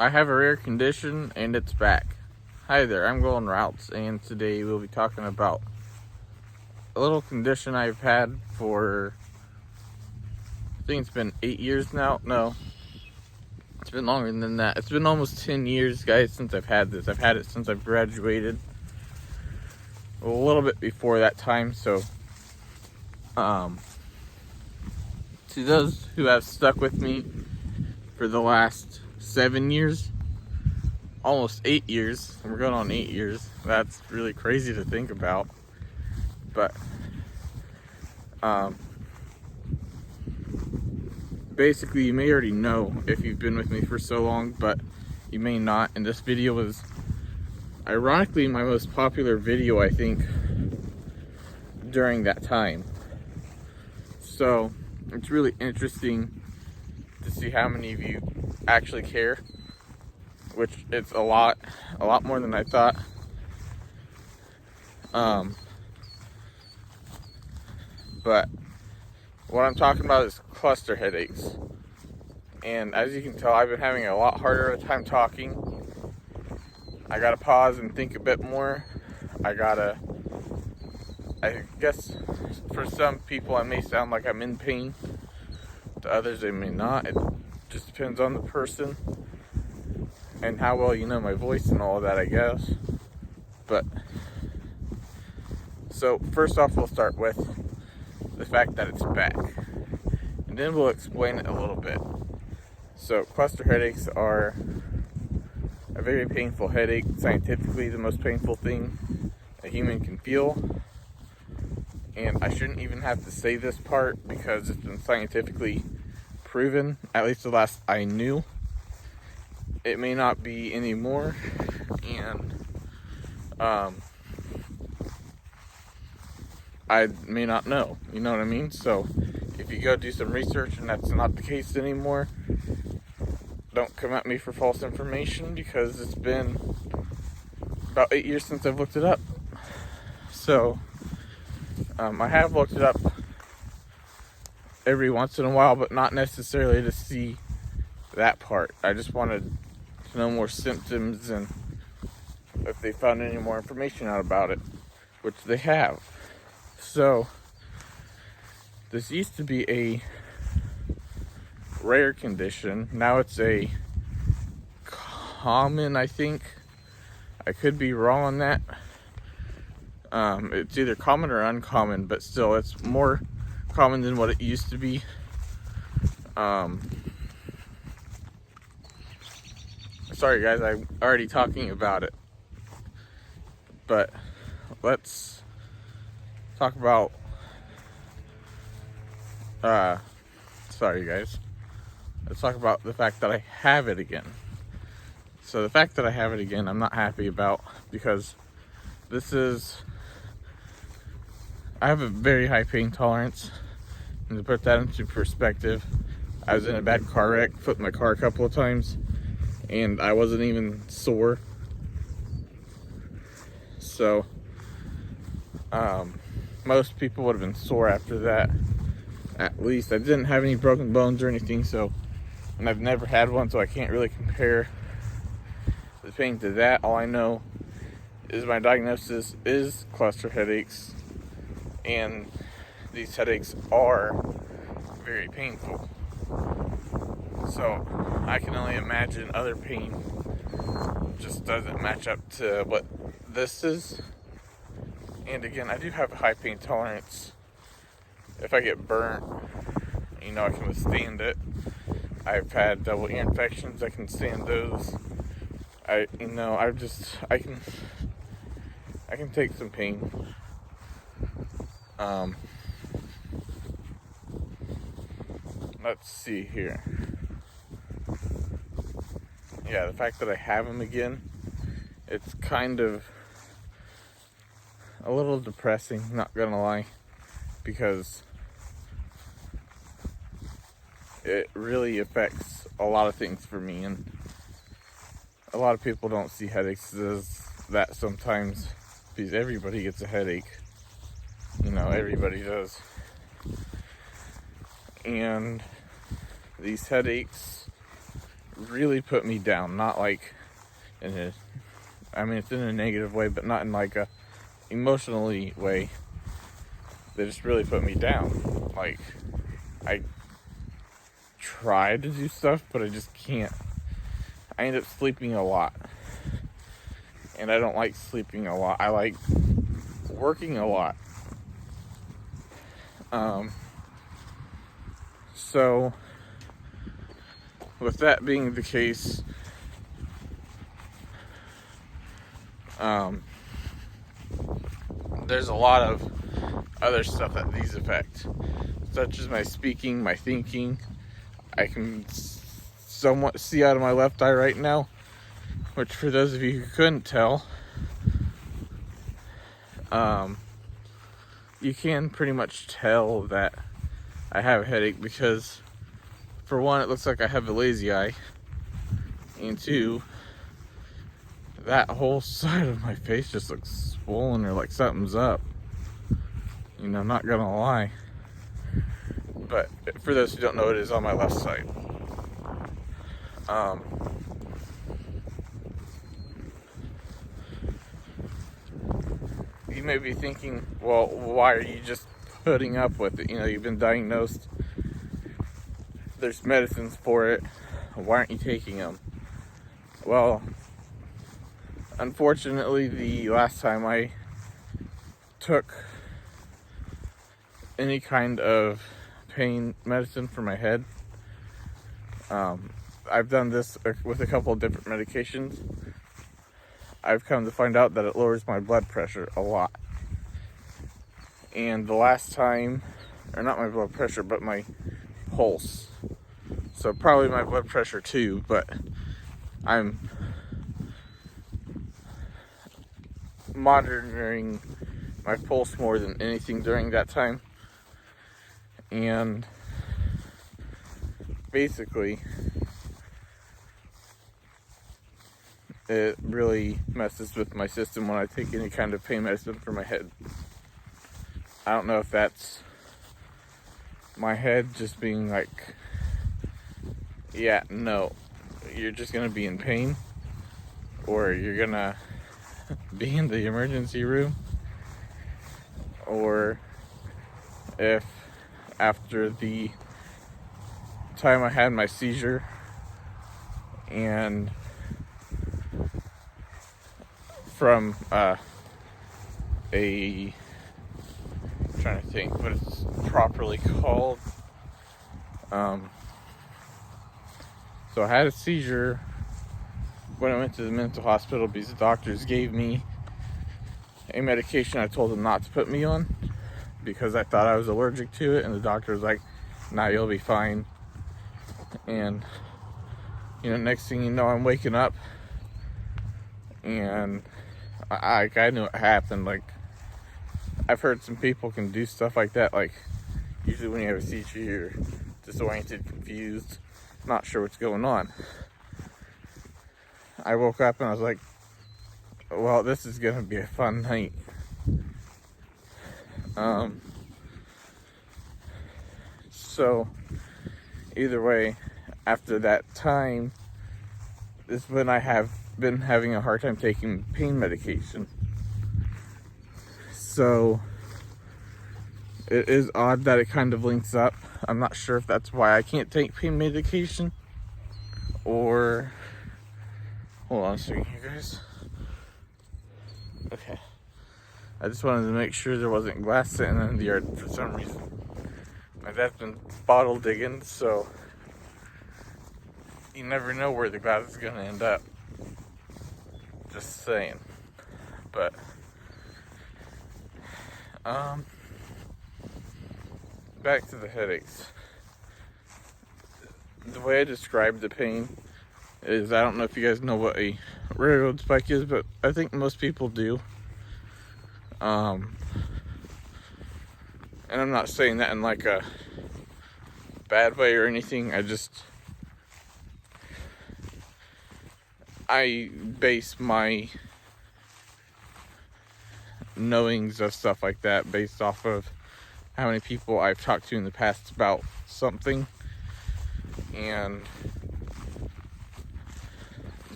I have a rare condition and it's back. Hi there, I'm Golden Routes, and today we'll be talking about a little condition I've had for, I think it's been 8 years now. No, it's been longer than that. It's been almost 10 years, guys, since I've had this. I've had it since I've graduated. A little bit before that time, so to those who have stuck with me for the last 7 years, almost 8 years, we're going on 8 years. That's really crazy to think about, but basically, you may already know if you've been with me for so long, but you may not. And this video was ironically my most popular video, I think, during that time. So it's really interesting to see how many of you actually care, which it's a lot more than I thought. But what I'm talking about is cluster headaches. And as you can tell, I've been having a lot harder of a time talking. I gotta pause and think a bit more. I guess for some people I may sound like I'm in pain. To others it may not. It just depends on the person and how well you know my voice and all of that, I guess. But so first off, we'll start with the fact that it's back, and then we'll explain it a little bit. So cluster headaches are a very painful headache, scientifically the most painful thing a human can feel. And I shouldn't even have to say this part because it's been scientifically proven, at least the last I knew. It may not be anymore, and I may not know, you know what I mean? So if you go do some research and that's not the case anymore, don't come at me for false information, because it's been about 8 years since I've looked it up. So I have looked it up every once in a while, but not necessarily to see that part. I just wanted to know more symptoms and if they found any more information out about it, which they have. So this used to be a rare condition. Now it's a common, I think. I could be wrong on that. It's either common or uncommon, but still it's more common than what it used to be. Sorry guys, I'm already talking about it, but let's talk about sorry guys, let's talk about the fact that I have it again. So the fact that I have it again, I'm not happy about, because I have a very high pain tolerance. And to put that into perspective, I was in a bad car wreck, flipped my car a couple of times, and I wasn't even sore. So most people would have been sore after that. At least I didn't have any broken bones or anything, so, and I've never had one, so I can't really compare the pain to that. All I know is my diagnosis is cluster headaches, and these headaches are very painful. So I can only imagine other pain just doesn't match up to what this is. And again, I do have a high pain tolerance. If I get burnt, I can withstand it. I've had double ear infections, I can stand those. I can take some pain. Let's see here. Yeah, the fact that I have them again, it's kind of a little depressing, not gonna lie, because it really affects a lot of things for me, and a lot of people don't see headaches as that sometimes, because everybody gets a headache. Everybody does. And these headaches really put me down. Not like it's in a negative way, but not in like a emotionally way. They just really put me down. Like, I try to do stuff, but I just can't. I end up sleeping a lot. And I don't like sleeping a lot. I like working a lot. So, with that being the case, there's a lot of other stuff that these affect, such as my speaking, my thinking. I can somewhat see out of my left eye right now, which for those of you who couldn't tell, you can pretty much tell that I have a headache because, for one, it looks like I have a lazy eye, and two, that whole side of my face just looks swollen or like something's up. I'm not gonna lie. But for those who don't know, it is on my left side. You may be thinking, well, why are you just putting up with it? You've been diagnosed. There's medicines for it. Why aren't you taking them? Well, unfortunately, the last time I took any kind of pain medicine for my head, I've done this with a couple of different medications. I've come to find out that it lowers my blood pressure a lot. And the last time, or not my blood pressure, but my pulse. So probably my blood pressure too, but I'm monitoring my pulse more than anything during that time. And basically, it really messes with my system when I take any kind of pain medicine for my head. I don't know if that's my head just being like, yeah, no, you're just gonna be in pain, or you're gonna be in the emergency room, or if after the time I had my seizure and from I'm trying to think what it's properly called. So I had a seizure when I went to the mental hospital because the doctors gave me a medication I told them not to put me on because I thought I was allergic to it, and the doctor was like, nah, you'll be fine. And next thing you know, I'm waking up and I knew what happened. Like, I've heard some people can do stuff like that. Like, usually when you have a seizure, you're disoriented, confused, not sure what's going on. I woke up and I was like, well, this is gonna be a fun night. So either way, after that time is when I have been having a hard time taking pain medication. So it is odd that it kind of links up. I'm not sure if that's why I can't take pain medication, or hold on a second here, guys. Okay, I just wanted to make sure there wasn't glass sitting in the yard for some reason. My dad's been bottle digging, so you never know where the glass is gonna end up. Just saying. But back to the headaches. The way I describe the pain is, I don't know if you guys know what a railroad spike is, but I think most people do. And I'm not saying that in like a bad way or anything. I base my knowings of stuff like that based off of how many people I've talked to in the past about something. And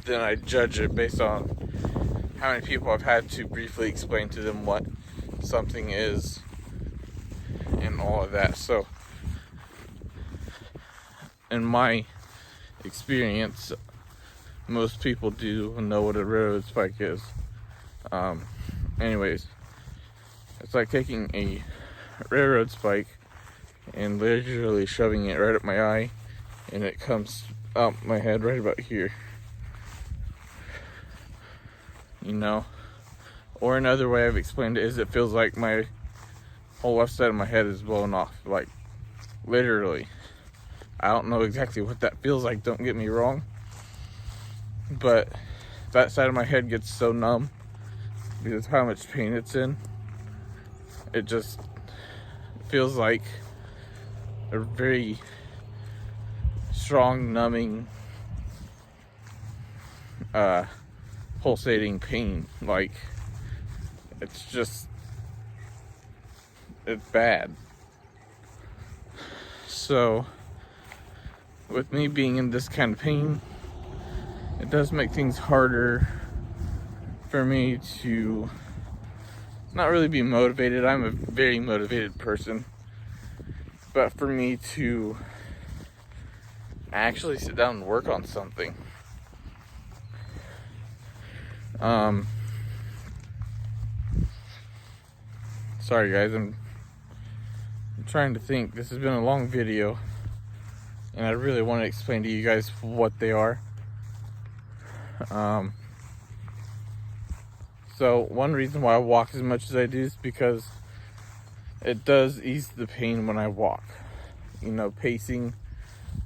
then I judge it based on how many people I've had to briefly explain to them what something is and all of that. So in my experience, most people do know what a railroad spike is. Anyways, it's like taking a railroad spike and literally shoving it right up my eye, and it comes up my head right about here. You know? Or another way I've explained it is it feels like my whole left side of my head is blown off. Like, literally. I don't know exactly what that feels like, don't get me wrong. But that side of my head gets so numb because of how much pain it's in. It just feels like a very strong, numbing, pulsating pain. Like, it's bad. So, with me being in this kind of pain, it does make things harder for me to not really be motivated. I'm a very motivated person. But for me to actually sit down and work on something. Sorry guys, I'm trying to think. This has been a long video, and I really want to explain to you guys what they are. So one reason why I walk as much as I do is because it does ease the pain when I walk. You know, pacing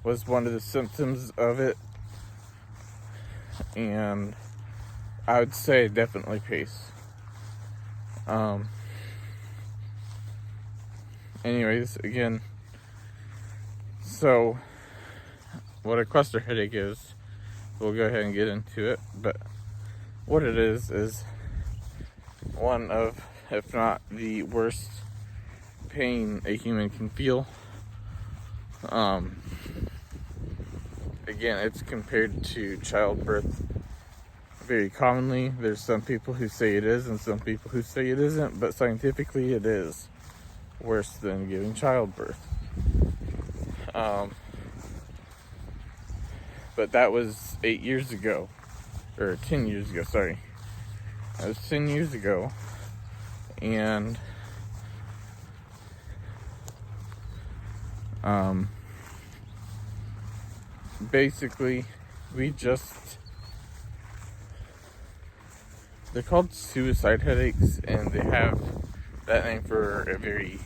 was one of the symptoms of it, and I would say definitely pace. Anyways, again, so what a cluster headache is, we'll go ahead and get into it. But what it is one of, if not the worst pain a human can feel. Again, it's compared to childbirth very commonly. There's some people who say it is and some people who say it isn't, but scientifically it is worse than giving childbirth. But that was 8 years ago, or 10 years ago, sorry. That was 10 years ago, and basically they're called suicide headaches, and they have that name for a very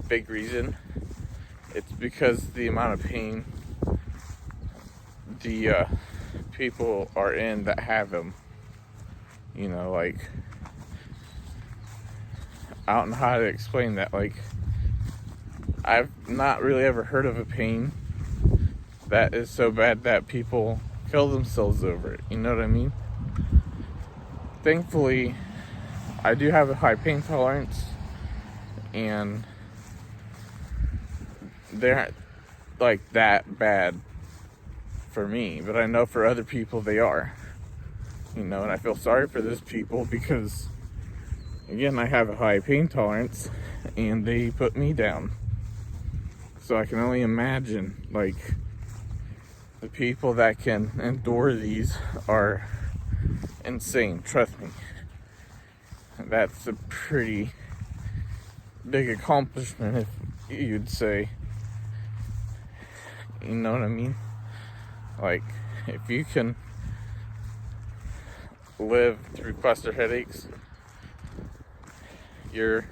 big reason. It's because the amount of pain the people are in that have them. You know, like, I don't know how to explain that. Like, I've not really ever heard of a pain that is so bad that people kill themselves over it. You know what I mean? Thankfully, I do have a high pain tolerance, and they're not like that bad for me, but I know for other people they are. You know, and I feel sorry for those people because, again, I have a high pain tolerance and they put me down. So I can only imagine, like, the people that can endure these are insane, trust me. That's a pretty big accomplishment, if you'd say. You know what I mean? Like, if you can live through cluster headaches, you're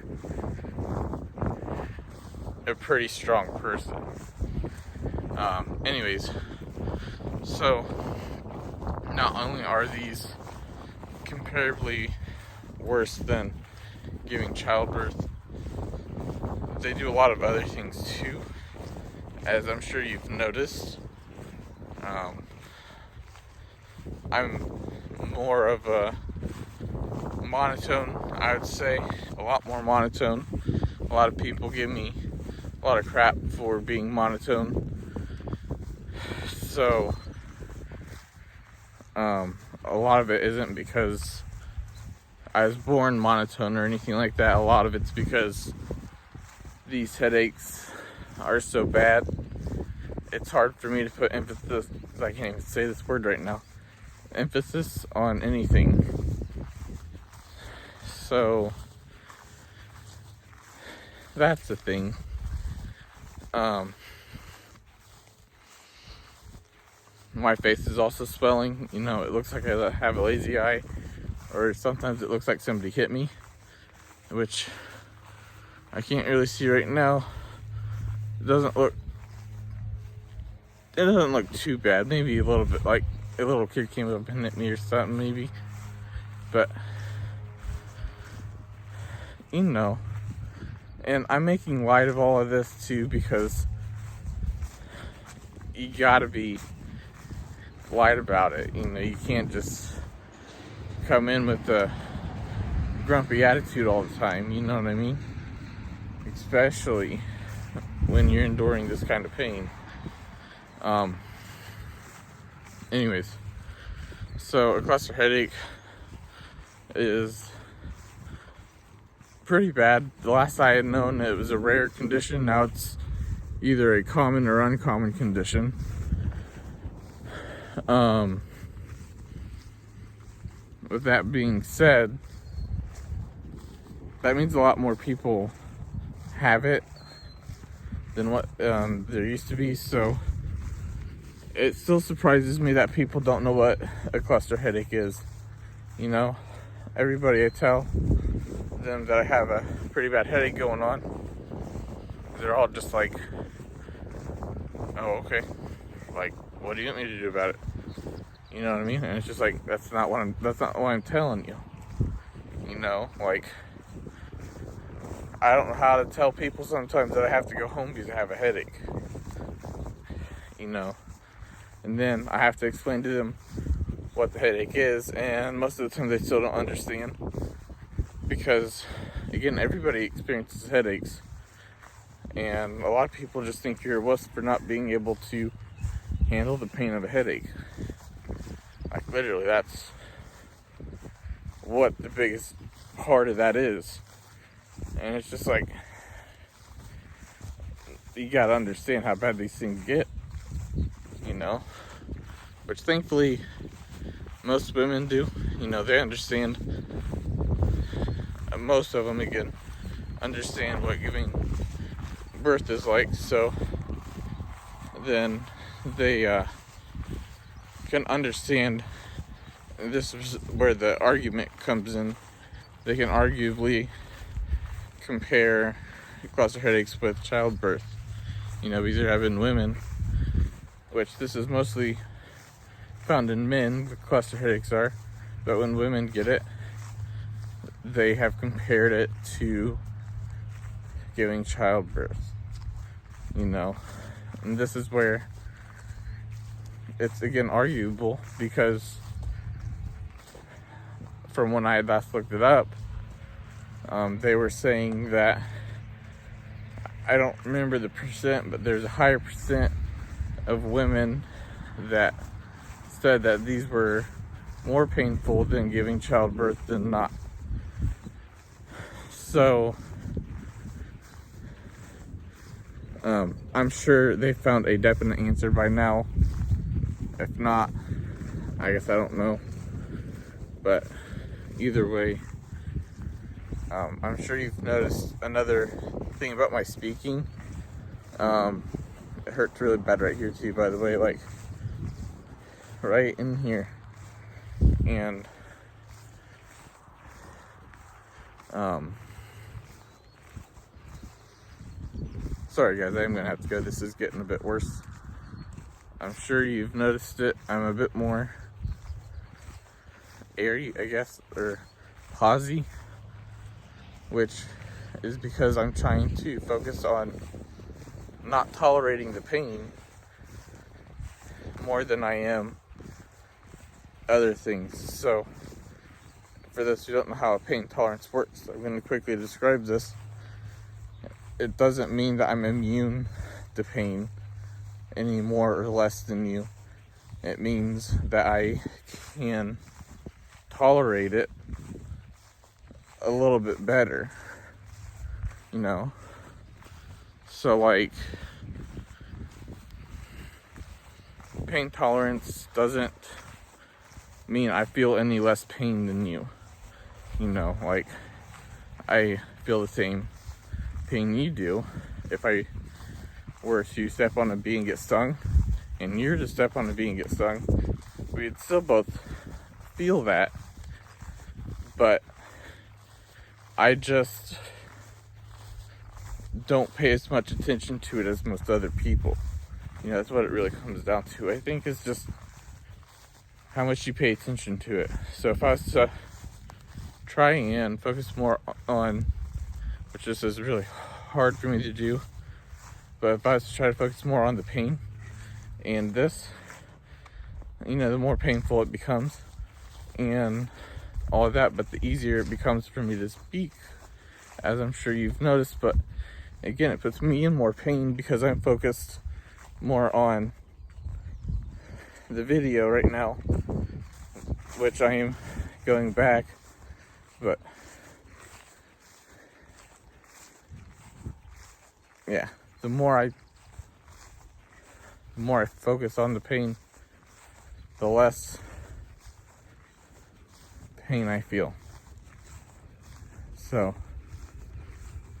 a pretty strong person. Anyways, so not only are these comparably worse than giving childbirth, they do a lot of other things too, as I'm sure you've noticed. I'm more of a monotone, I would say, a lot more monotone. A lot of people give me a lot of crap for being monotone. So, A lot of it isn't because I was born monotone or anything like that. A lot of it's because these headaches are so bad. It's hard for me to put emphasis, I can't even say this word right now, emphasis on anything. So that's the thing. My face is also swelling. You know, it looks like I have a lazy eye, or sometimes it looks like somebody hit me, which I can't really see right now. It doesn't look too bad. Maybe a little bit like a little kid came up and hit me or something, maybe. But you know, and I'm making light of all of this too because you gotta be light about it. You know, you can't just come in with a grumpy attitude all the time, you know what I mean? Especially when you're enduring this kind of pain. Anyways, so a cluster headache is pretty bad. The last I had known, it was a rare condition. Now it's either a common or uncommon condition. With that being said, that means a lot more people have it than what there used to be. So it still surprises me that people don't know what a cluster headache is. You know, everybody, I tell them that I have a pretty bad headache going on, they're all just like, oh, okay, like, what do you want me to do about it? You know what I mean? And it's just like, that's not what I'm telling you. You know, like, I don't know how to tell people sometimes that I have to go home because I have a headache. You know, and then I have to explain to them what the headache is, and most of the time they still don't understand because, again, everybody experiences headaches, and a lot of people just think you're a wuss for not being able to handle the pain of a headache. Like, literally, that's what the biggest part of that is. And it's just like, you gotta understand how bad these things get, you know, which thankfully most women do. You know, they understand, most of them, again, understand what giving birth is like, so then they can understand. This is where the argument comes in. They can arguably compare cluster headaches with childbirth. You know, because they're having women, which this is mostly found in men, the cluster headaches are, but when women get it, they have compared it to giving childbirth. You know, and this is where it's, again, arguable, because from when I had last looked it up, they were saying that, I don't remember the percent, but there's a higher percent of women that said that these were more painful than giving childbirth than not. So I'm sure they found a definite answer by now. If not, I guess I don't know. But either way, I'm sure you've noticed another thing about my speaking. It hurts really bad right here too, by the way, like right in here. And sorry guys, I'm gonna have to go. This is getting a bit worse. I'm sure you've noticed it. I'm a bit more airy, I guess, or pausy, which is because I'm trying to focus on not tolerating the pain more than I am other things. So for those who don't know how a pain tolerance works, I'm going to quickly describe this. It doesn't mean that I'm immune to pain any more or less than you. it means that I can tolerate it a little bit better, you know. So like, pain tolerance doesn't mean I feel any less pain than you. You know, like, I feel the same pain you do. If I were to step on a bee and get stung, and you're to step on a bee and get stung, we'd still both feel that. But I just don't pay as much attention to it as most other people. You know, that's what it really comes down to. I think it's just how much you pay attention to it. So if I was to try and focus more on, which this is really hard for me to do, but if I was to try to focus more on the pain and this, you know, the more painful it becomes and all of that, but the easier it becomes for me to speak, as I'm sure you've noticed. But again, it puts me in more pain because I'm focused more on the video right now, which I am going back. But yeah, the more I focus on the pain, the less pain I feel. So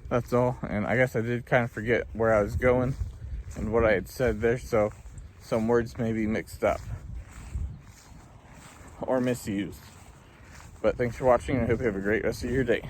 that's all. And I guess I did kind of forget where I was going and what I had said there, so some words may be mixed up or misused. But thanks for watching, and I hope you have a great rest of your day.